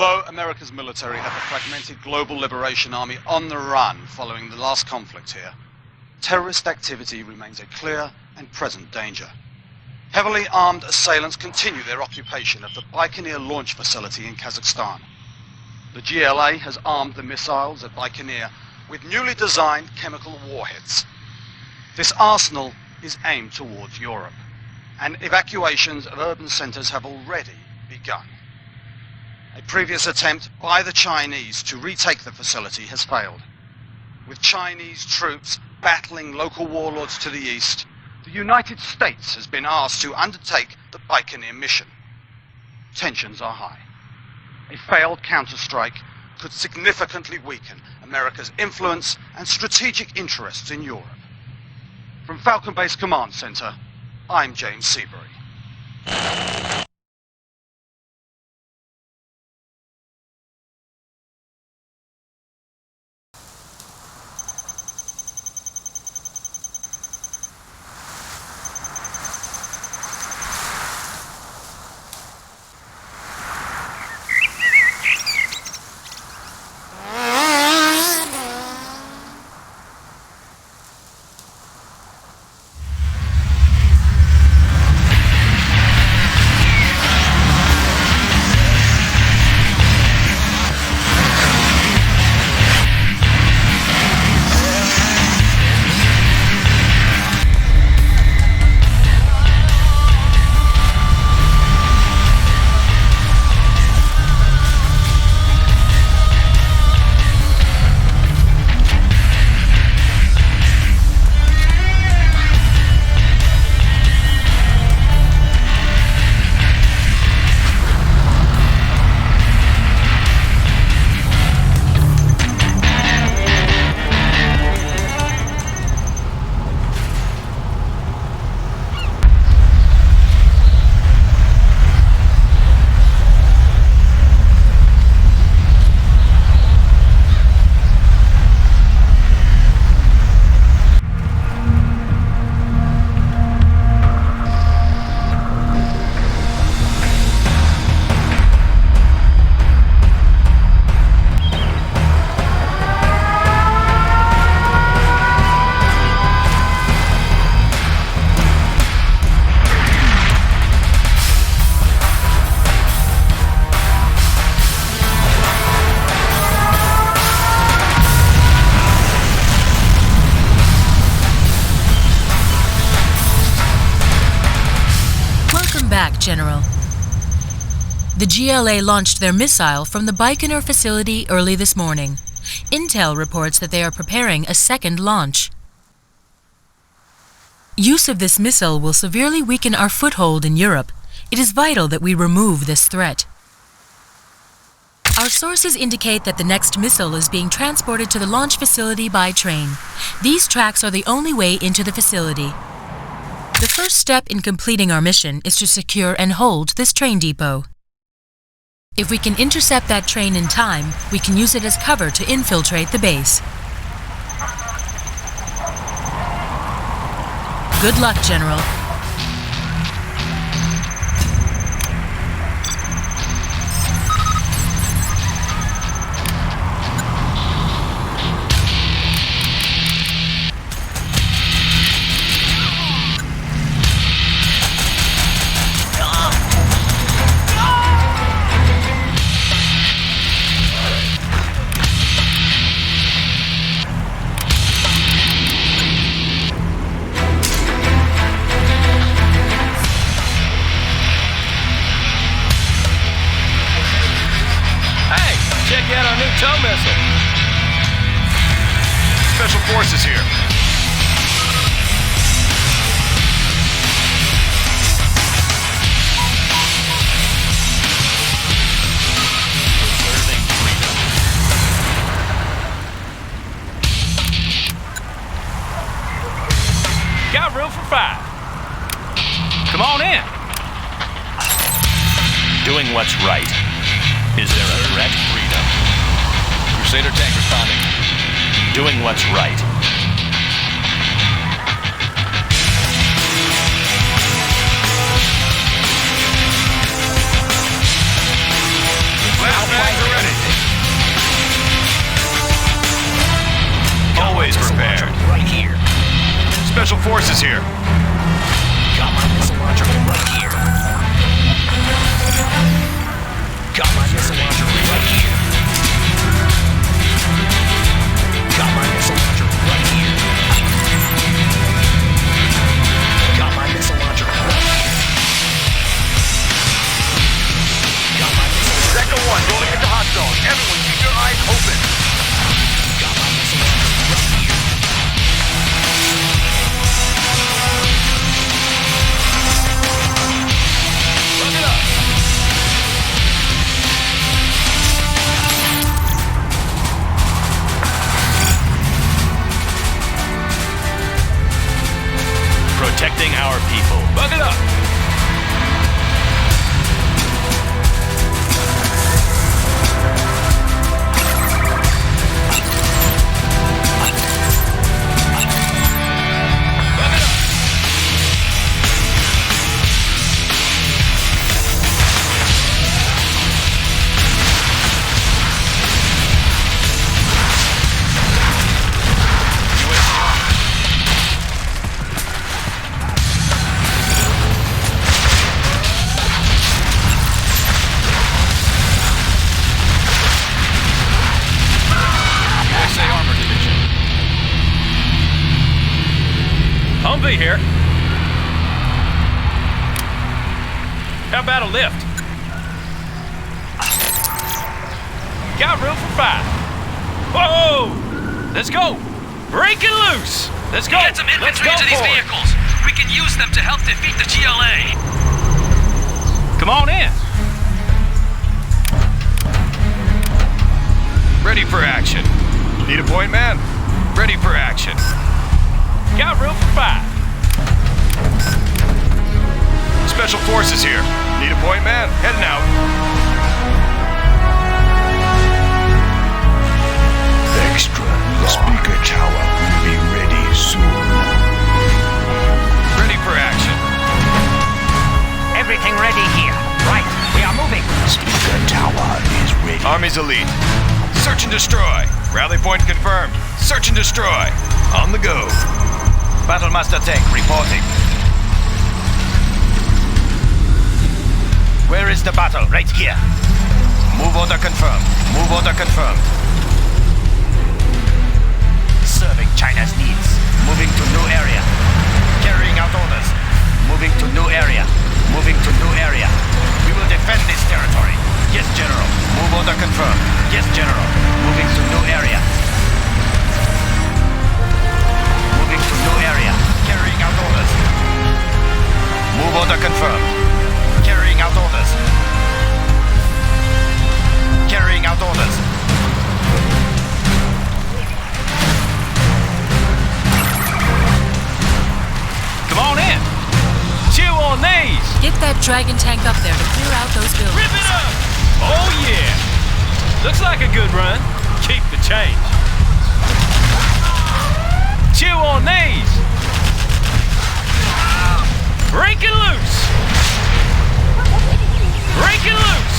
Although America's military had the fragmented Global Liberation Army on the run following the last conflict here, terrorist activity remains a clear and present danger. Heavily armed assailants continue their occupation of the Baikonur launch facility in Kazakhstan. The GLA has armed the missiles at Baikonur with newly designed chemical warheads. This arsenal is aimed towards Europe, and evacuations of urban centers have already begun. A previous attempt by the Chinese to retake the facility has failed. With Chinese troops battling local warlords to the east, the United States has been asked to undertake the Baikonur mission. Tensions are high. A failed counterstrike could significantly weaken America's influence and strategic interests in Europe. From Falcon Base Command Center, I'm James Seabury. General. The GLA launched their missile from the Baikonur facility early this morning. Intel reports that they are preparing a second launch. Use of this missile will severely weaken our foothold in Europe. It is vital that we remove this threat. Our sources indicate that the next missile is being transported to the launch facility by train. These tracks are the only way into the facility. The first step in completing our mission is to secure and hold this train depot. If we can intercept that train in time, we can use it as cover to infiltrate the base. Good luck, General. Tow missile. Special forces here. Preserving freedom. Got room for 5. Come on in. Doing what's right. Is there a threat? Freedom. Crusader tank responding. Doing what's right. Bags are ready. Always prepared. Right here. Special forces here. Got my missile launcher right here. Got my missile launcher right here. Got my missile launcher right here. Got my missile launcher right here. Got my missile launcher. Sector 1, rolling into hot zone. Everyone keep your eyes open. Got my missile launcher right here. Run it up. Protecting our people. Bug it up. Bug it up. USA Armor Division. Humvee here. How about a lift? Got room for 5. Whoa! Let's go! Break it loose! Let's go! Get some infantry into these vehicles. We can use them to help defeat the GLA. Come on in. Ready for action. Need a point, man? Ready for action. Got room for 5. Special forces here. Need a point, man? Heading out. Extra. The speaker tower will be ready soon. Ready for action. Everything ready here. Right, we are moving. Speaker tower is ready. Army's elite. Search and destroy. Rally point confirmed. Search and destroy. On the go. Battlemaster tank reporting. Where is the battle? Right here. Move order confirmed. Move order confirmed. Serving China's needs. Moving to new area. Carrying out orders. Moving to new area. Moving to new area. We will defend this territory. Yes, General. Move order confirmed. Yes, General. Moving to new area. Moving to new area. Carrying out orders. Move order confirmed. Carrying out orders. Carrying out orders. Come on in. Chew on these. Get that dragon tank up there to clear out those buildings. Rip it up! Oh yeah! Looks like a good run. Keep the change. Chew on these! Break it loose! Break it loose!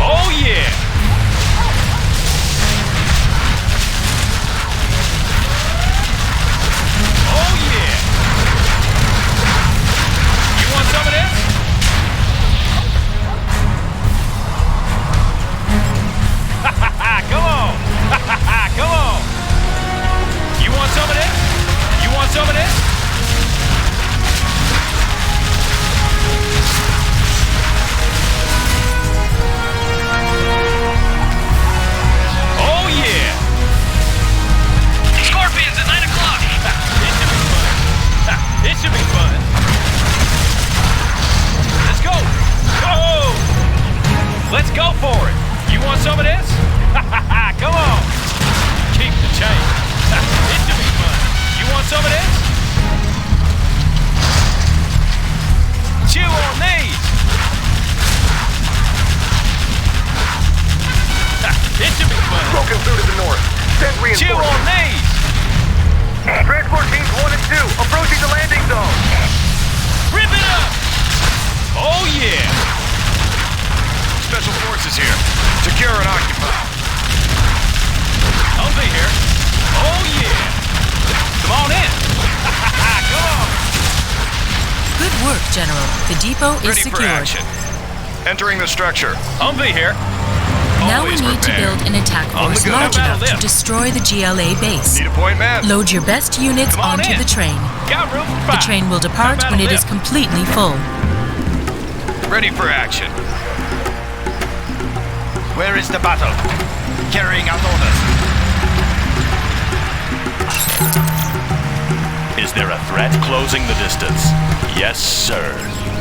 Oh yeah! Oh yeah! You want some of this? Come on! Come on! You want some of this? You want some of this? Oh yeah! Scorpions at 9 o'clock. It should be fun. Let's go! Go! Let's go for it! You want some of this? Come on! Keep the change. It should be fun. You want some of this? Chew on these! It should be fun. Broken through to the north. Send Chew reinforcements. on these! Transport teams 1 and 2 approaching the landing zone. Rip it up! Oh yeah! Special forces here. Secure and occupy. Humvee here. Oh yeah! Come on in! Come on! Good work, General. The depot is Ready for secured. action. Entering the structure. Humvee here. Now we Always need to prepared. build an attack On the force go. large Battle enough to lift. destroy the GLA base. Need a point man. Load your best units Come on onto in. the train. Got room for The five. train will depart Battle when it is lift. completely full. Ready for action. Where is the battle? Carrying out orders. Is there a threat? Closing the distance. Yes, sir.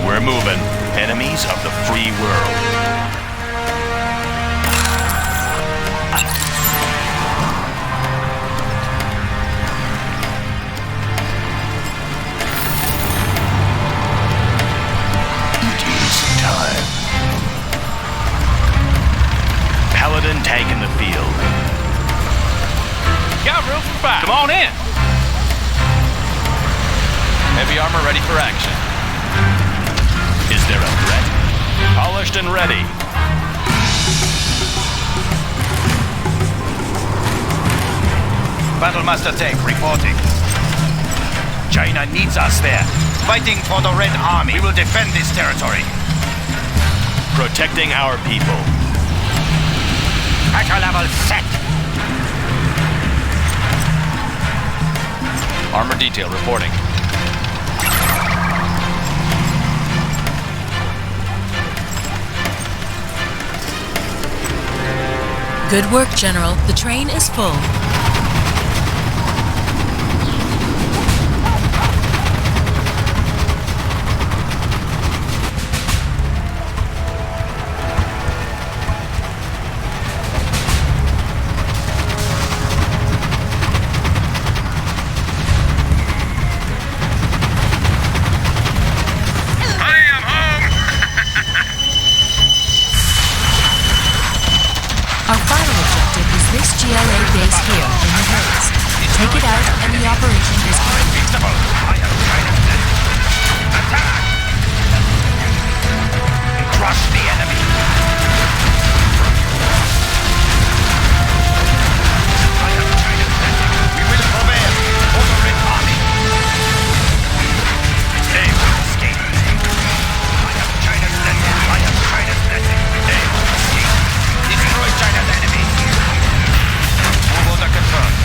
We're moving. Enemies of the free world. It is time. Paladin tank in the field. Got room for five. Come on in. Heavy armor ready for action. Is there a threat? Polished and ready. Battlemaster tank reporting. China needs us there. Fighting for the Red Army. We will defend this territory. Protecting our people. Pressure level set. Armor detail reporting. Good work, General. The train is full. Our final objective is this GLA base here in the hills. Take it out and the operation is complete. Attack! Crush the enemy. We will prevail for the Red Army. They will escape. I am China's blessing. I am China's blessing. They will escape. Destroy China's enemies. Move order confirmed.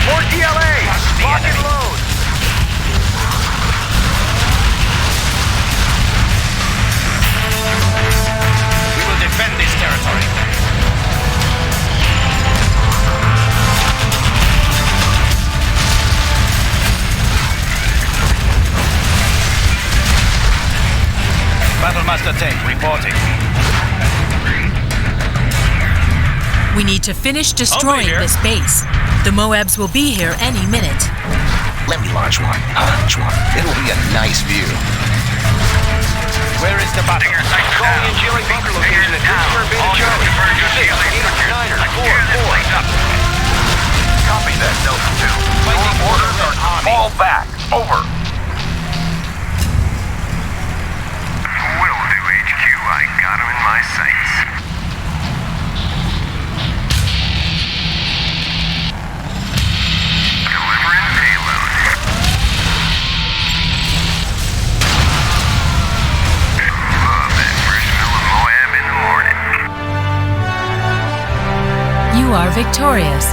More DLA! Lock and load! We will defend this territory. Battlemaster tank reporting. We need to finish destroying here. this base. The Moabs will be here any minute. Let me launch one. It'll be a nice view. Where is the battle? Calling in Chile bunker location at Pittsburgh, Beta Charlie. 6, 8, 9, 4, 4. Copy that, Delta 2. Fighting orders are army. Fall back. Over. Will do, HQ. I got him in my sights. Delivering payload. Love that fresh smell of Moab in the morning. You are victorious.